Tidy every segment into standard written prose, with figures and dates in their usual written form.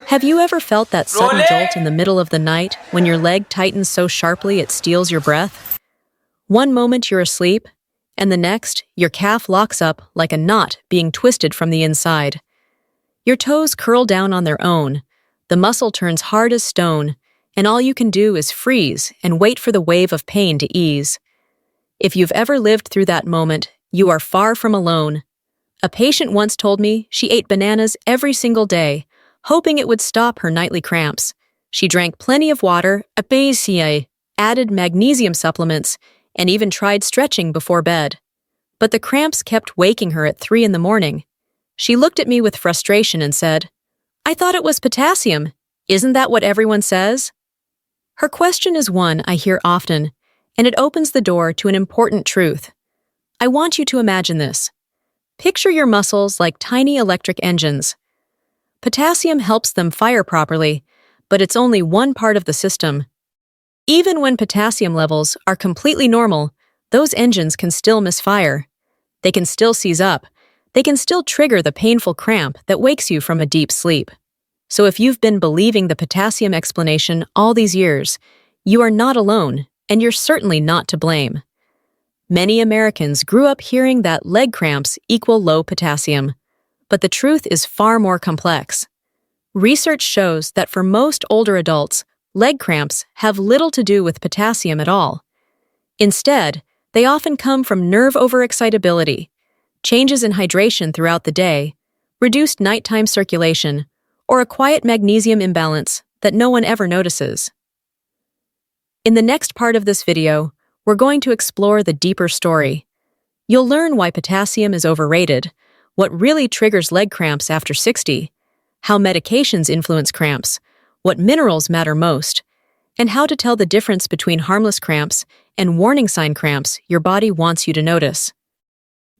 Have you ever felt that sudden jolt in the middle of the night when your leg tightens so sharply it steals your breath? One moment you're asleep, and the next, your calf locks up like a knot being twisted from the inside. Your toes curl down on their own, the muscle turns hard as stone, and all you can do is freeze and wait for the wave of pain to ease. If you've ever lived through that moment, you are far from alone. A patient once told me she ate bananas every single day, hoping it would stop her nightly cramps. She drank plenty of water, added magnesium supplements, and even tried stretching before bed. But the cramps kept waking her at 3 in the morning. She looked at me with frustration and said, "I thought it was potassium. Isn't that what everyone says?" Her question is one I hear often, and it opens the door to an important truth. I want you to imagine this. Picture your muscles like tiny electric engines. Potassium helps them fire properly, but it's only one part of the system. Even when potassium levels are completely normal, those engines can still misfire. They can still seize up. They can still trigger the painful cramp that wakes you from a deep sleep. So if you've been believing the potassium explanation all these years, you are not alone, and you're certainly not to blame. Many Americans grew up hearing that leg cramps equal low potassium, but the truth is far more complex. Research shows that for most older adults, leg cramps have little to do with potassium at all. Instead, they often come from nerve overexcitability, changes in hydration throughout the day, reduced nighttime circulation, or a quiet magnesium imbalance that no one ever notices. In the next part of this video, we're going to explore the deeper story. You'll learn why potassium is overrated, what really triggers leg cramps after 60, how medications influence cramps, what minerals matter most, and how to tell the difference between harmless cramps and warning sign cramps your body wants you to notice.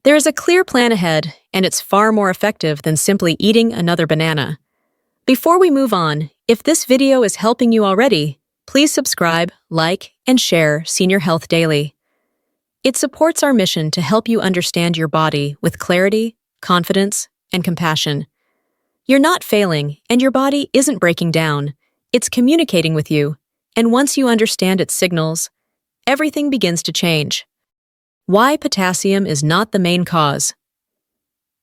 There is a clear plan ahead, and it's far more effective than simply eating another banana. Before we move on, if this video is helping you already, please subscribe, like, and share Senior Health Daily. It supports our mission to help you understand your body with clarity, confidence, and compassion. You're not failing, and your body isn't breaking down. It's communicating with you, and once you understand its signals, everything begins to change. Why potassium is not the main cause.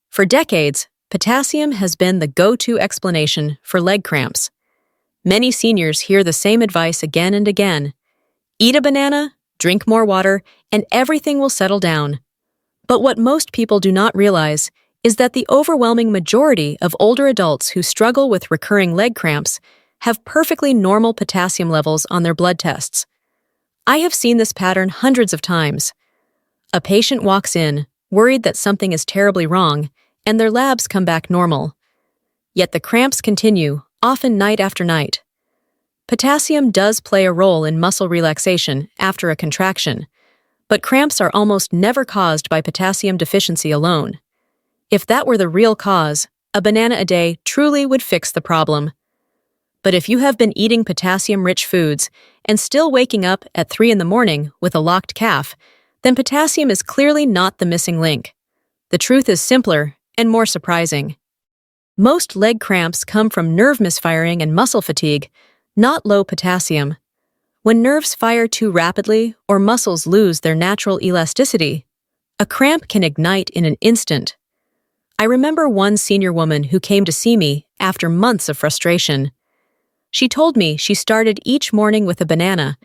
For decades, potassium has been the go-to explanation for leg cramps. Many seniors hear the same advice again and again. Eat a banana, drink more water, and everything will settle down. But what most people do not realize is that the overwhelming majority of older adults who struggle with recurring leg cramps have perfectly normal potassium levels on their blood tests. I have seen this pattern hundreds of times. A patient walks in, worried that something is terribly wrong, and their labs come back normal. Yet the cramps continue, often night after night. Potassium does play a role in muscle relaxation after a contraction, but cramps are almost never caused by potassium deficiency alone. If that were the real cause, a banana a day truly would fix the problem. But if you have been eating potassium-rich foods and still waking up at 3 in the morning with a locked calf, then potassium is clearly not the missing link. The truth is simpler and more surprising. Most leg cramps come from nerve misfiring and muscle fatigue, not low potassium. When nerves fire too rapidly or muscles lose their natural elasticity, a cramp can ignite in an instant. I remember one senior woman who came to see me after months of frustration. She told me she started each morning with a banana,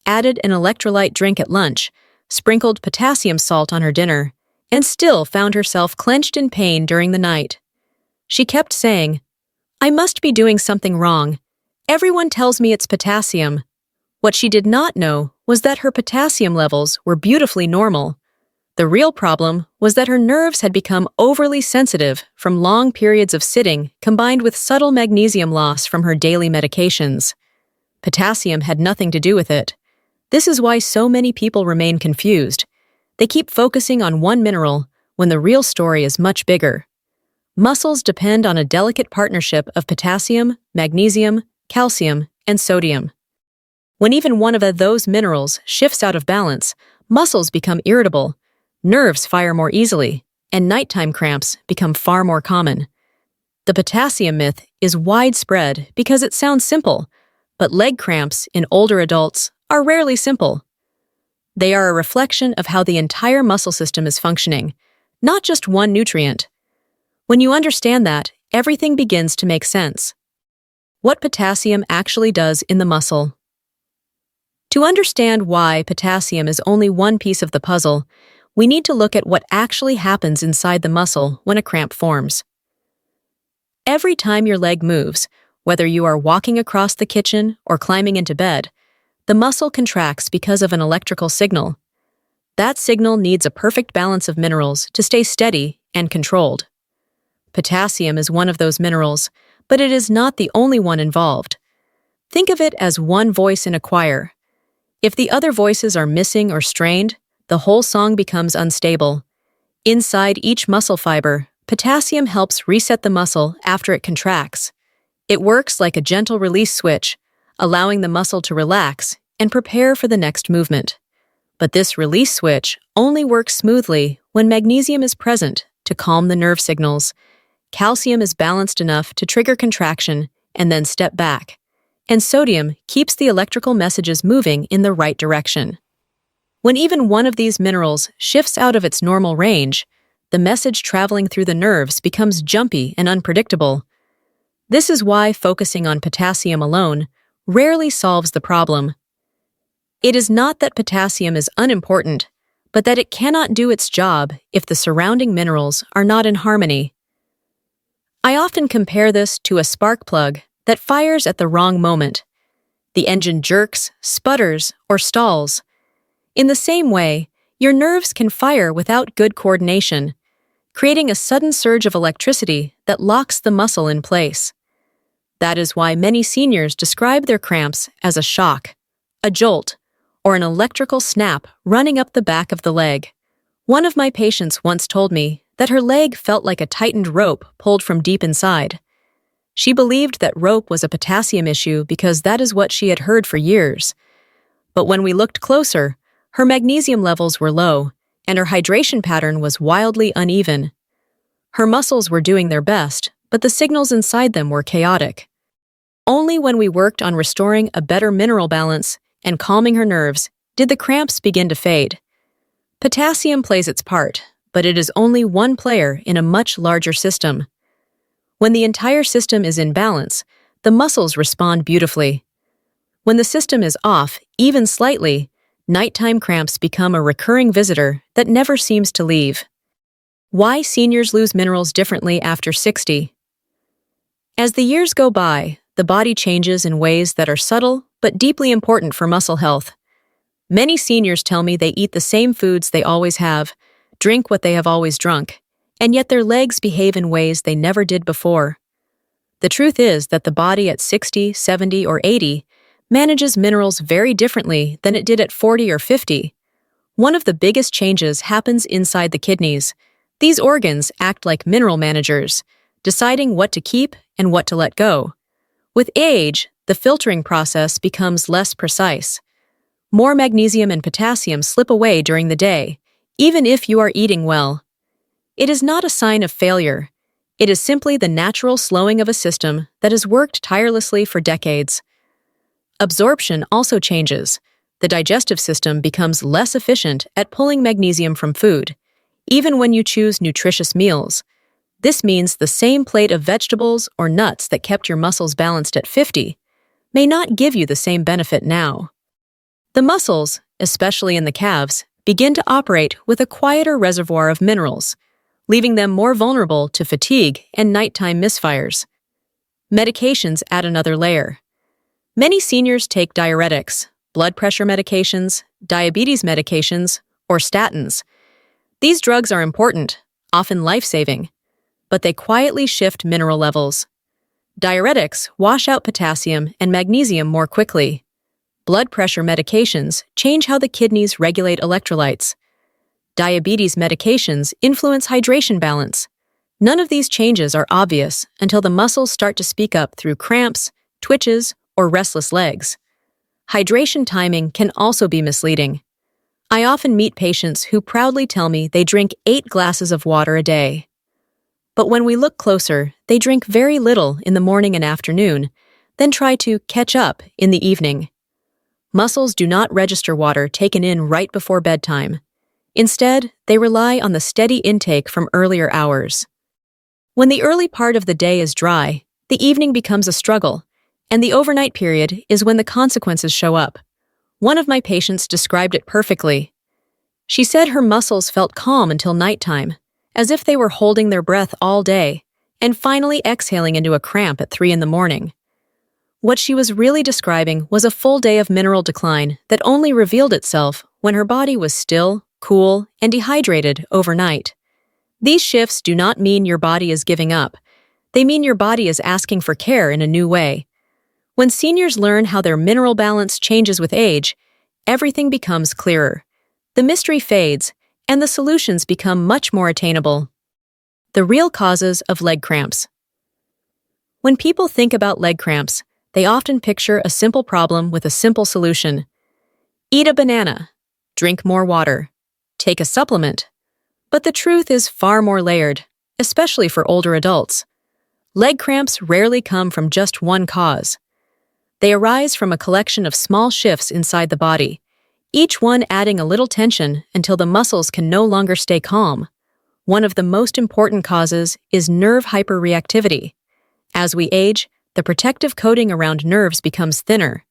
added an electrolyte drink at lunch, sprinkled potassium salt on her dinner, and still found herself clenched in pain during the night. She kept saying, "I must be doing something wrong. Everyone tells me it's potassium." What she did not know was that her potassium levels were beautifully normal. The real problem was that her nerves had become overly sensitive from long periods of sitting combined with subtle magnesium loss from her daily medications. Potassium had nothing to do with it. This is why so many people remain confused. They keep focusing on one mineral when the real story is much bigger. Muscles depend on a delicate partnership of potassium, magnesium, calcium, and sodium. When even one of those minerals shifts out of balance, muscles become irritable, nerves fire more easily, and nighttime cramps become far more common. The potassium myth is widespread because it sounds simple, but leg cramps in older adults are rarely simple. They are a reflection of how the entire muscle system is functioning, not just one nutrient. When you understand that, everything begins to make sense. What potassium actually does in the muscle. To understand why potassium is only one piece of the puzzle, we need to look at what actually happens inside the muscle when a cramp forms. Every time your leg moves, whether you are walking across the kitchen or climbing into bed, the muscle contracts because of an electrical signal. That signal needs a perfect balance of minerals to stay steady and controlled. Potassium is one of those minerals, but it is not the only one involved. Think of it as one voice in a choir. If the other voices are missing or strained, the whole song becomes unstable. Inside each muscle fiber, potassium helps reset the muscle after it contracts. It works like a gentle release switch, allowing the muscle to relax and prepare for the next movement. But this release switch only works smoothly when magnesium is present to calm the nerve signals. Calcium is balanced enough to trigger contraction and then step back, and sodium keeps the electrical messages moving in the right direction. When even one of these minerals shifts out of its normal range, the message traveling through the nerves becomes jumpy and unpredictable. This is why focusing on potassium alone rarely solves the problem. It is not that potassium is unimportant, but that it cannot do its job if the surrounding minerals are not in harmony. I often compare this to a spark plug that fires at the wrong moment. The engine jerks, sputters, or stalls. In the same way, your nerves can fire without good coordination, creating a sudden surge of electricity that locks the muscle in place. That is why many seniors describe their cramps as a shock, a jolt, or an electrical snap running up the back of the leg. One of my patients once told me that her leg felt like a tightened rope pulled from deep inside. She believed that rope was a potassium issue because that is what she had heard for years. But when we looked closer, her magnesium levels were low, and her hydration pattern was wildly uneven. Her muscles were doing their best, but the signals inside them were chaotic. Only when we worked on restoring a better mineral balance and calming her nerves did the cramps begin to fade. Potassium plays its part, but it is only one player in a much larger system. When the entire system is in balance, the muscles respond beautifully. When the system is off, even slightly, nighttime cramps become a recurring visitor that never seems to leave. Why seniors lose minerals differently after 60? As the years go by, the body changes in ways that are subtle but deeply important for muscle health. Many seniors tell me they eat the same foods they always have, drink what they have always drunk, and yet their legs behave in ways they never did before. The truth is that the body at 60, 70, or 80 manages minerals very differently than it did at 40 or 50. One of the biggest changes happens inside the kidneys. These organs act like mineral managers, deciding what to keep and what to let go. With age, the filtering process becomes less precise. More magnesium and potassium slip away during the day, even if you are eating well. It is not a sign of failure. It is simply the natural slowing of a system that has worked tirelessly for decades. Absorption also changes. The digestive system becomes less efficient at pulling magnesium from food, even when you choose nutritious meals. This means the same plate of vegetables or nuts that kept your muscles balanced at 50 may not give you the same benefit now. The muscles, especially in the calves, begin to operate with a quieter reservoir of minerals, leaving them more vulnerable to fatigue and nighttime misfires. Medications add another layer. Many seniors take diuretics, blood pressure medications, diabetes medications, or statins. These drugs are important, often life-saving, but they quietly shift mineral levels. Diuretics wash out potassium and magnesium more quickly. Blood pressure medications change how the kidneys regulate electrolytes. Diabetes medications influence hydration balance. None of these changes are obvious until the muscles start to speak up through cramps, twitches, or restless legs. Hydration timing can also be misleading. I often meet patients who proudly tell me they drink 8 glasses of water a day. But when we look closer, they drink very little in the morning and afternoon, then try to catch up in the evening. Muscles do not register water taken in right before bedtime. Instead, they rely on the steady intake from earlier hours. When the early part of the day is dry, the evening becomes a struggle, and the overnight period is when the consequences show up. One of my patients described it perfectly. She said her muscles felt calm until nighttime, as if they were holding their breath all day, and finally exhaling into a cramp at 3 in the morning. What she was really describing was a full day of mineral decline that only revealed itself when her body was still, cool, and dehydrated overnight. These shifts do not mean your body is giving up. They mean your body is asking for care in a new way. When seniors learn how their mineral balance changes with age, everything becomes clearer. The mystery fades, and the solutions become much more attainable. The real causes of leg cramps. When people think about leg cramps, they often picture a simple problem with a simple solution. Eat a banana. Drink more water. Take a supplement. But the truth is far more layered, especially for older adults. Leg cramps rarely come from just one cause. They arise from a collection of small shifts inside the body, each one adding a little tension until the muscles can no longer stay calm. One of the most important causes is nerve hyperreactivity. As we age, the protective coating around nerves becomes thinner.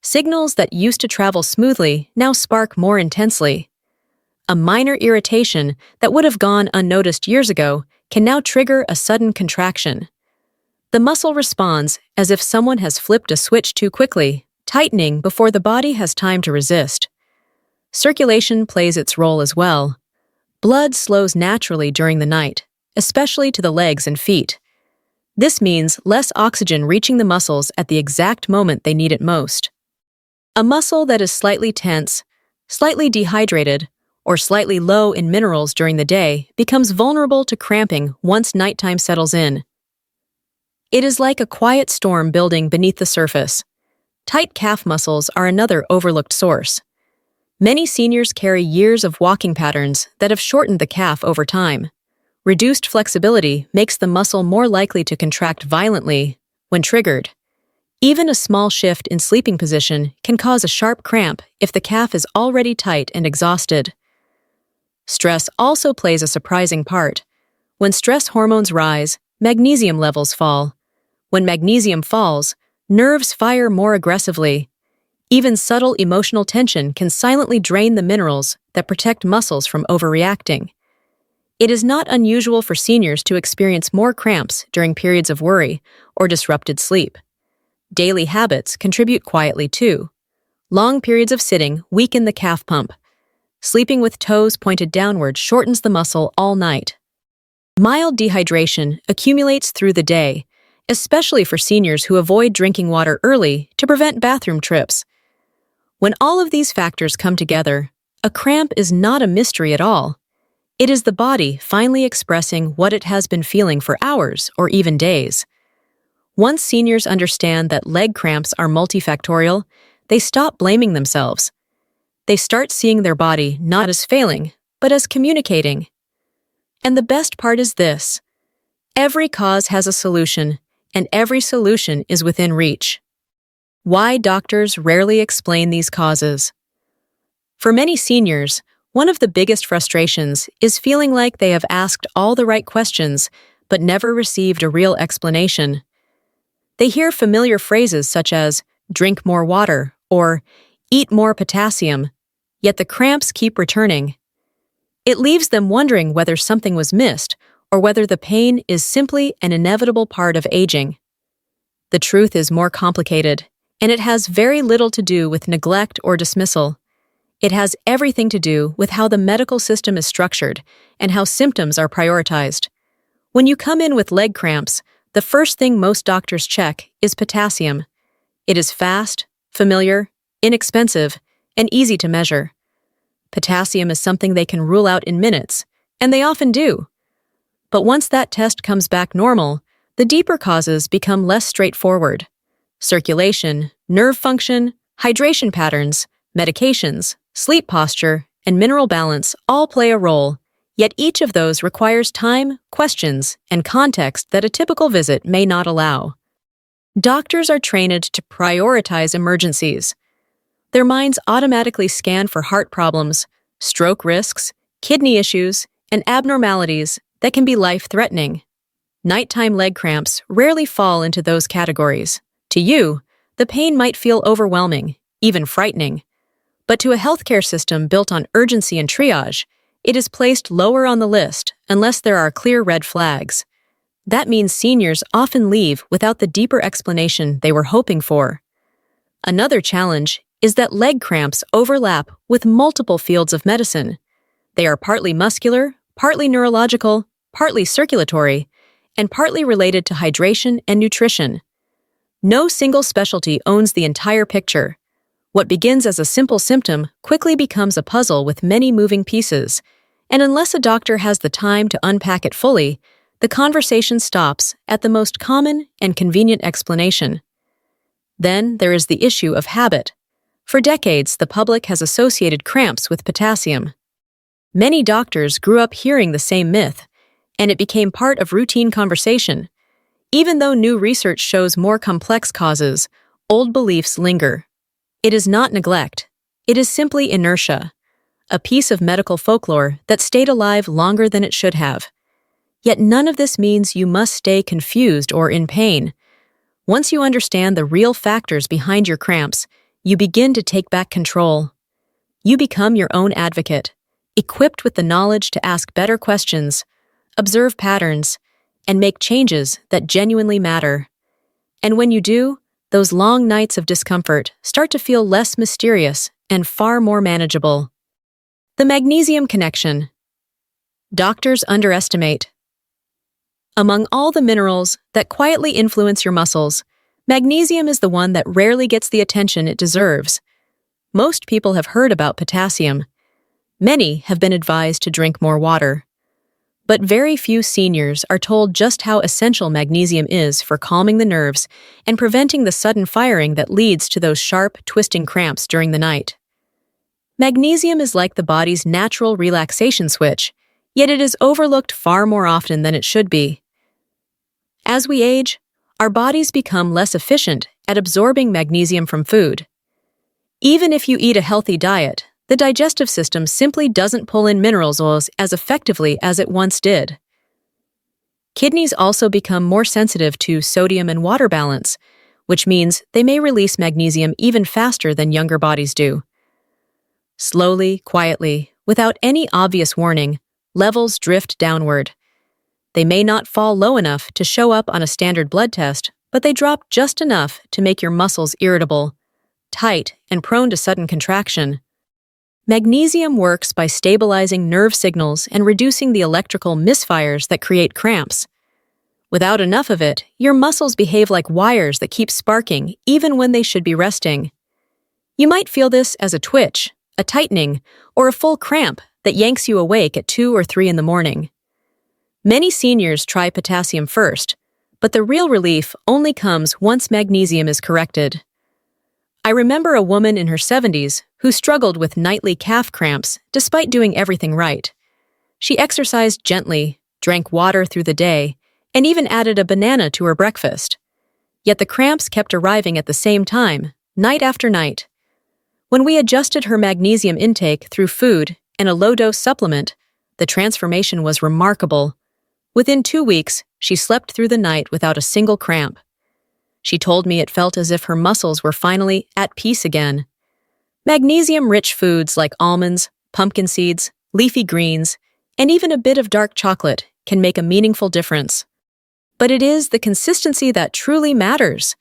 Signals that used to travel smoothly now spark more intensely. A minor irritation that would have gone unnoticed years ago can now trigger a sudden contraction. The muscle responds as if someone has flipped a switch too quickly, tightening before the body has time to resist. Circulation plays its role as well. Blood slows naturally during the night, especially to the legs and feet. This means less oxygen reaching the muscles at the exact moment they need it most. A muscle that is slightly tense, slightly dehydrated, or slightly low in minerals during the day becomes vulnerable to cramping once nighttime settles in. It is like a quiet storm building beneath the surface. Tight calf muscles are another overlooked source. Many seniors carry years of walking patterns that have shortened the calf over time. Reduced flexibility makes the muscle more likely to contract violently when triggered. Even a small shift in sleeping position can cause a sharp cramp if the calf is already tight and exhausted. Stress also plays a surprising part. When stress hormones rise, magnesium levels fall. When magnesium falls, nerves fire more aggressively. Even subtle emotional tension can silently drain the minerals that protect muscles from overreacting. It is not unusual for seniors to experience more cramps during periods of worry or disrupted sleep. Daily habits contribute quietly too. Long periods of sitting weaken the calf pump. Sleeping with toes pointed downward shortens the muscle all night. Mild dehydration accumulates through the day, especially for seniors who avoid drinking water early to prevent bathroom trips. When all of these factors come together, a cramp is not a mystery at all. It is the body finally expressing what it has been feeling for hours or even days. Once seniors understand that leg cramps are multifactorial, they stop blaming themselves. They start seeing their body not as failing, but as communicating. And the best part is this: every cause has a solution, and every solution is within reach. Why doctors rarely explain these causes. For many seniors, one of the biggest frustrations is feeling like they have asked all the right questions but never received a real explanation. They hear familiar phrases such as, "drink more water," or "eat more potassium," yet the cramps keep returning. It leaves them wondering whether something was missed or whether the pain is simply an inevitable part of aging. The truth is more complicated, and it has very little to do with neglect or dismissal. It has everything to do with how the medical system is structured and how symptoms are prioritized. When you come in with leg cramps, the first thing most doctors check is potassium. It is fast, familiar, inexpensive, and easy to measure. Potassium is something they can rule out in minutes, and they often do. But once that test comes back normal, the deeper causes become less straightforward. Circulation, nerve function, hydration patterns, medications, sleep posture, and mineral balance all play a role, Yet each of those requires time, questions, and context that a typical visit may not allow. Doctors are trained to prioritize emergencies. Their minds automatically scan for heart problems, stroke risks, kidney issues, and abnormalities that can be life-threatening. Nighttime leg cramps rarely fall into those categories. To you, the pain might feel overwhelming, even frightening. But to a healthcare system built on urgency and triage, it is placed lower on the list unless there are clear red flags. That means seniors often leave without the deeper explanation they were hoping for. Another challenge is that leg cramps overlap with multiple fields of medicine. They are partly muscular, partly neurological, partly circulatory, and partly related to hydration and nutrition. No single specialty owns the entire picture. What begins as a simple symptom quickly becomes a puzzle with many moving pieces, and unless a doctor has the time to unpack it fully, the conversation stops at the most common and convenient explanation. Then there is the issue of habit. For decades, the public has associated cramps with potassium. Many doctors grew up hearing the same myth, and it became part of routine conversation. Even though new research shows more complex causes, old beliefs linger. It is not neglect. It is simply inertia, a piece of medical folklore that stayed alive longer than it should have. Yet none of this means you must stay confused or in pain. Once you understand the real factors behind your cramps, you begin to take back control. You become your own advocate, equipped with the knowledge to ask better questions, observe patterns, and make changes that genuinely matter. And when you do, those long nights of discomfort start to feel less mysterious and far more manageable. The magnesium connection. Doctors underestimate. Among all the minerals that quietly influence your muscles, magnesium is the one that rarely gets the attention it deserves. Most people have heard about potassium. Many have been advised to drink more water. But very few seniors are told just how essential magnesium is for calming the nerves and preventing the sudden firing that leads to those sharp, twisting cramps during the night. Magnesium is like the body's natural relaxation switch, yet it is overlooked far more often than it should be. As we age, our bodies become less efficient at absorbing magnesium from food. Even if you eat a healthy diet, the digestive system simply doesn't pull in minerals as effectively as it once did. Kidneys also become more sensitive to sodium and water balance, which means they may release magnesium even faster than younger bodies do. Slowly, quietly, without any obvious warning, levels drift downward. They may not fall low enough to show up on a standard blood test, but they drop just enough to make your muscles irritable, tight, and prone to sudden contraction. Magnesium works by stabilizing nerve signals and reducing the electrical misfires that create cramps. Without enough of it, your muscles behave like wires that keep sparking even when they should be resting. You might feel this as a twitch, a tightening, or a full cramp that yanks you awake at 2 or 3 in the morning. Many seniors try potassium first, but the real relief only comes once magnesium is corrected. I remember a woman in her 70s who struggled with nightly calf cramps despite doing everything right. She exercised gently, drank water through the day, and even added a banana to her breakfast. Yet the cramps kept arriving at the same time, night after night. When we adjusted her magnesium intake through food and a low-dose supplement, the transformation was remarkable. Within 2 weeks, she slept through the night without a single cramp. She told me it felt as if her muscles were finally at peace again. Magnesium-rich foods like almonds, pumpkin seeds, leafy greens, and even a bit of dark chocolate can make a meaningful difference. But it is the consistency that truly matters.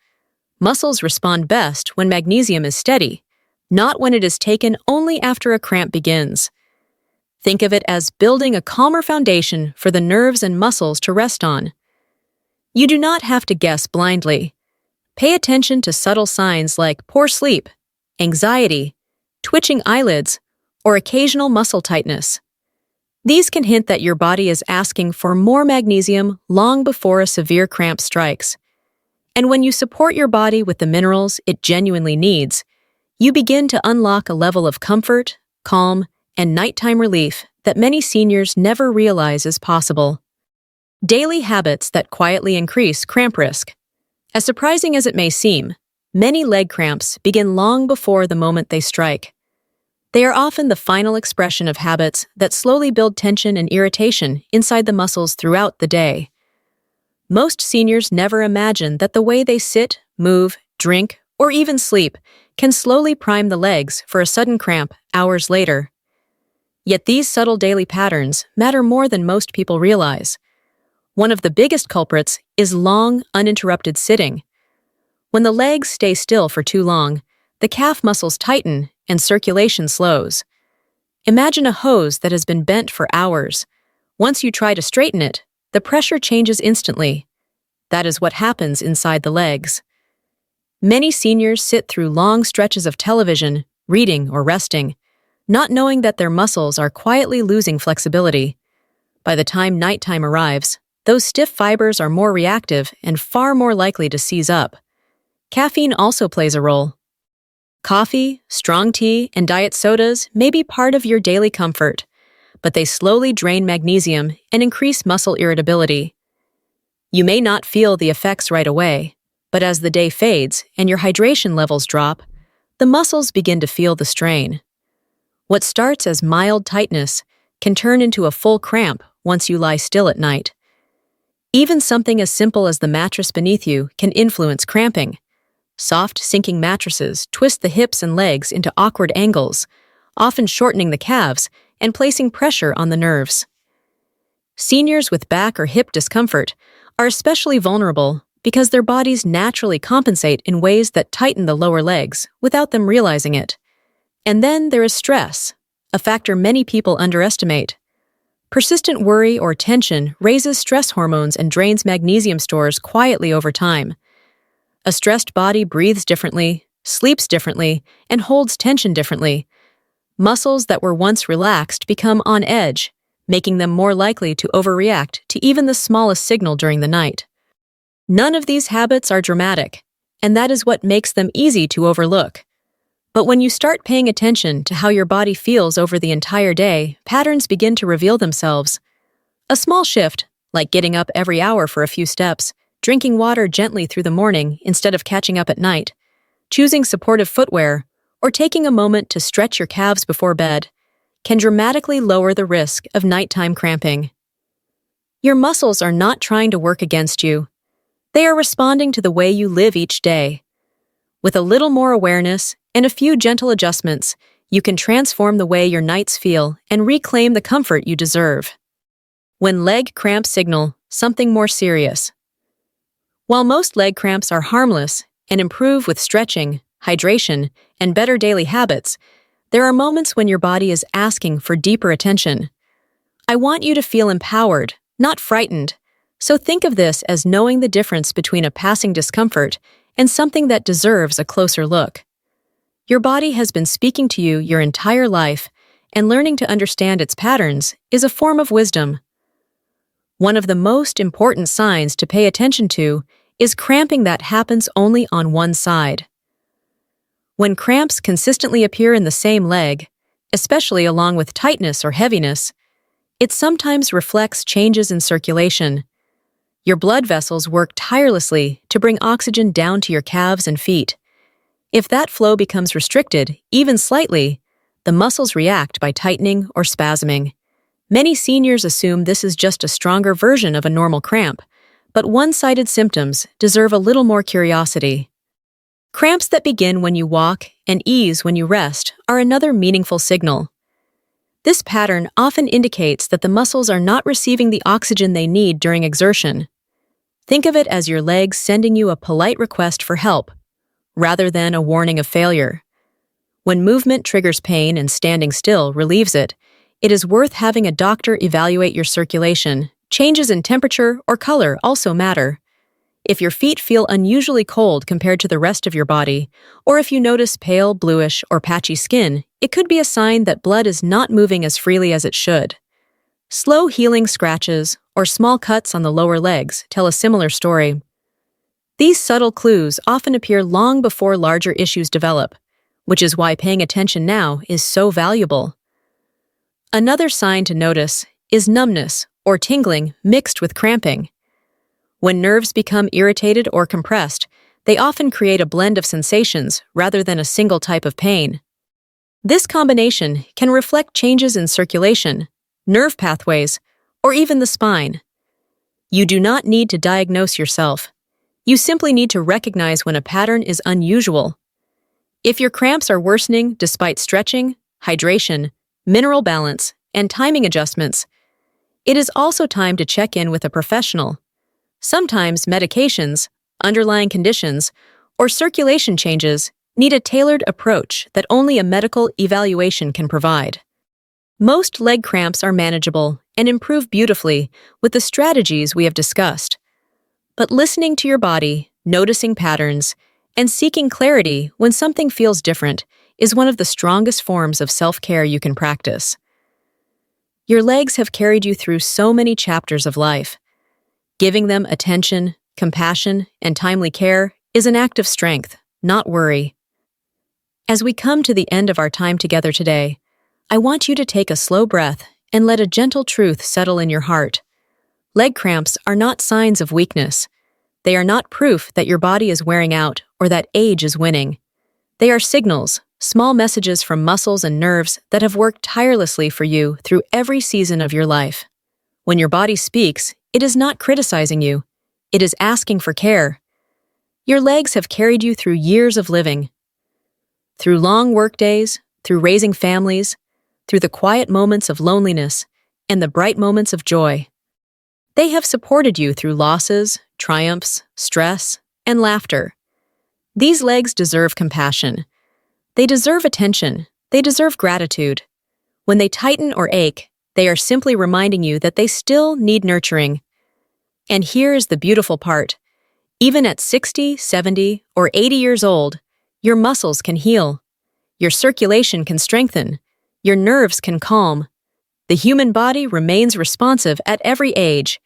Muscles respond best when magnesium is steady, not when it is taken only after a cramp begins. Think of it as building a calmer foundation for the nerves and muscles to rest on. You do not have to guess blindly. Pay attention to subtle signs like poor sleep, anxiety, twitching eyelids, or occasional muscle tightness. These can hint that your body is asking for more magnesium long before a severe cramp strikes. And when you support your body with the minerals it genuinely needs, you begin to unlock a level of comfort, calm, and nighttime relief that many seniors never realize is possible. Daily habits that quietly increase cramp risk. As surprising as it may seem, many leg cramps begin long before the moment they strike. They are often the final expression of habits that slowly build tension and irritation inside the muscles throughout the day. Most seniors never imagine that the way they sit, move, drink, or even sleep can slowly prime the legs for a sudden cramp hours later. Yet these subtle daily patterns matter more than most people realize. One of the biggest culprits is long, uninterrupted sitting. When the legs stay still for too long, the calf muscles tighten and circulation slows. Imagine a hose that has been bent for hours. Once you try to straighten it, the pressure changes instantly. That is what happens inside the legs. Many seniors sit through long stretches of television, reading, or resting, not knowing that their muscles are quietly losing flexibility. By the time nighttime arrives, those stiff fibers are more reactive and far more likely to seize up. Caffeine also plays a role. Coffee, strong tea, and diet sodas may be part of your daily comfort, but they slowly drain magnesium and increase muscle irritability. You may not feel the effects right away, but as the day fades and your hydration levels drop, the muscles begin to feel the strain. What starts as mild tightness can turn into a full cramp once you lie still at night. Even something as simple as the mattress beneath you can influence cramping. Soft, sinking mattresses twist the hips and legs into awkward angles, often shortening the calves and placing pressure on the nerves. Seniors with back or hip discomfort are especially vulnerable because their bodies naturally compensate in ways that tighten the lower legs without them realizing it. And then there is stress, a factor many people underestimate. Persistent worry or tension raises stress hormones and drains magnesium stores quietly over time. A stressed body breathes differently, sleeps differently, and holds tension differently. Muscles that were once relaxed become on edge, making them more likely to overreact to even the smallest signal during the night. None of these habits are dramatic, and that is what makes them easy to overlook. But when you start paying attention to how your body feels over the entire day, patterns begin to reveal themselves. A small shift, like getting up every hour for a few steps, drinking water gently through the morning instead of catching up at night, choosing supportive footwear, or taking a moment to stretch your calves before bed, can dramatically lower the risk of nighttime cramping. Your muscles are not trying to work against you. They are responding to the way you live each day. With a little more awareness and a few gentle adjustments, you can transform the way your nights feel and reclaim the comfort you deserve. When leg cramps signal something more serious. While most leg cramps are harmless and improve with stretching, hydration, and better daily habits, there are moments when your body is asking for deeper attention. I want you to feel empowered, not frightened. So think of this as knowing the difference between a passing discomfort and something that deserves a closer look. Your body has been speaking to you your entire life, and learning to understand its patterns is a form of wisdom. One of the most important signs to pay attention to is cramping that happens only on one side. When cramps consistently appear in the same leg, especially along with tightness or heaviness, it sometimes reflects changes in circulation. Your blood vessels work tirelessly to bring oxygen down to your calves and feet. If that flow becomes restricted, even slightly, the muscles react by tightening or spasming. Many seniors assume this is just a stronger version of a normal cramp, but one-sided symptoms deserve a little more curiosity. Cramps that begin when you walk and ease when you rest are another meaningful signal. This pattern often indicates that the muscles are not receiving the oxygen they need during exertion. Think of it as your legs sending you a polite request for help, rather than a warning of failure. When movement triggers pain and standing still relieves it, it is worth having a doctor evaluate your circulation. Changes in temperature or color also matter. If your feet feel unusually cold compared to the rest of your body, or if you notice pale, bluish, or patchy skin, it could be a sign that blood is not moving as freely as it should. Slow healing scratches or small cuts on the lower legs tell a similar story. These subtle clues often appear long before larger issues develop, which is why paying attention now is so valuable. Another sign to notice is numbness or tingling mixed with cramping. When nerves become irritated or compressed, they often create a blend of sensations rather than a single type of pain. This combination can reflect changes in circulation, nerve pathways, or even the spine. You do not need to diagnose yourself. You simply need to recognize when a pattern is unusual. If your cramps are worsening despite stretching, hydration, mineral balance, and timing adjustments, it is also time to check in with a professional. Sometimes medications, underlying conditions, or circulation changes need a tailored approach that only a medical evaluation can provide. Most leg cramps are manageable and improve beautifully with the strategies we have discussed. But listening to your body, noticing patterns, and seeking clarity when something feels different is one of the strongest forms of self-care you can practice. Your legs have carried you through so many chapters of life. Giving them attention, compassion, and timely care is an act of strength, not worry. As we come to the end of our time together today, I want you to take a slow breath and let a gentle truth settle in your heart. Leg cramps are not signs of weakness. They are not proof that your body is wearing out or that age is winning. They are signals, small messages from muscles and nerves that have worked tirelessly for you through every season of your life. When your body speaks, it is not criticizing you. It is asking for care. Your legs have carried you through years of living. Through long work days, through raising families, through the quiet moments of loneliness, and the bright moments of joy. They have supported you through losses, triumphs, stress, and laughter. These legs deserve compassion. They deserve attention. They deserve gratitude. When they tighten or ache, they are simply reminding you that they still need nurturing. And here is the beautiful part. Even at 60, 70, or 80 years old, your muscles can heal. Your circulation can strengthen. Your nerves can calm. The human body remains responsive at every age.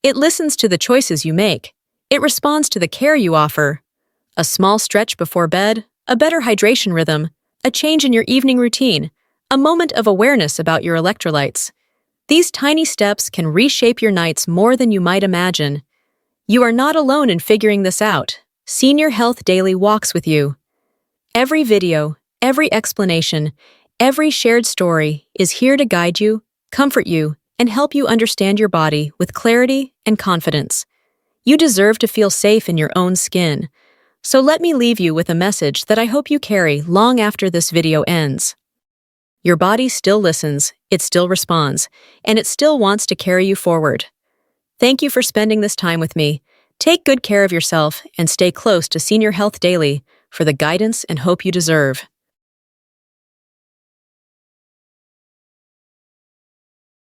It listens to the choices you make. It responds to the care you offer. A small stretch before bed, a better hydration rhythm, a change in your evening routine, a moment of awareness about your electrolytes. These tiny steps can reshape your nights more than you might imagine. You are not alone in figuring this out. Senior Health Daily walks with you. Every video, every explanation, every shared story is here to guide you, comfort you, and help you understand your body with clarity and confidence. You deserve to feel safe in your own skin. So let me leave you with a message that I hope you carry long after this video ends. Your body still listens, it still responds, and it still wants to carry you forward. Thank you for spending this time with me. Take good care of yourself and stay close to Senior Health Daily for the guidance and hope you deserve.